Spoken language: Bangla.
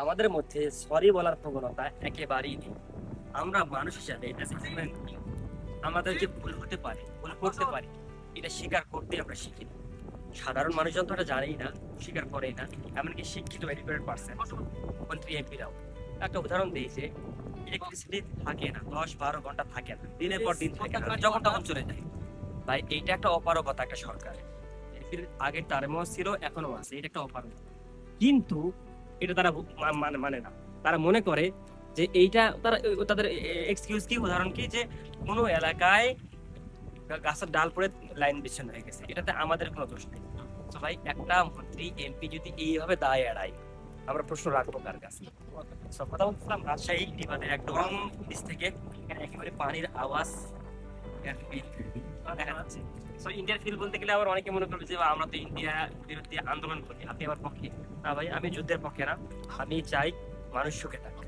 আমাদের মধ্যে সরি বলার প্রবণতা একেবারেই নেই। আমরা মানুষ হিসাবে আমাদের যে ভুল হতে পারে, ভুল করতে পারি, এটা স্বীকার করতে আমরা শিখি না। সাধারণ মানুষজন তো এটা জানেই না, স্বীকার করেই না। এমনকি শিক্ষিত এডুকেটেড পার্সন, মন্ত্রী এমপিরাও। একটা উদাহরণ দিই যে ইলেকট্রিসিটি থাকে না, 10-12 ঘন্টা থাকে না, দিনের পর দিন থাকে না, যখন তখন চলে যায়। ভাই এইটা একটা অপারগতা একটা সরকার। আগের টার্মেও ছিল, এখনো আছে, এটা একটা অপারগতা। কিন্তু এটা তারা মানে না। তারা মনে করে যে এইটা তারা তাদের এক্সকিউজ কি, উদাহরণ কি, যে কোনো এলাকায় গাছের ডাল পড়ে লাইন বিচ্ছিন্ন হয়ে গেছে, এটাতে আমাদের কোনো দোষ নেই। তো ভাই একটা মন্ত্রী এমপি যদি এইভাবে দায় এড়ায়, আমরা প্রশ্ন রাখবো কার কাছে? কথা বলছিলাম রাজশাহী বিভাগের একদম নিচ থেকে, এখানে একেবারে পানির আওয়াজ দেখা যাচ্ছে। তো ইন্ডিয়ার ফিল বলতে গেলে আবার অনেকে মনে করবে যে আমরা তো ইন্ডিয়া বিরুদ্ধে আন্দোলন করি, আপনি আমার পক্ষে। না ভাই, আমি যুদ্ধের পক্ষে না, আমি চাই মানুষ সুখে থাকে।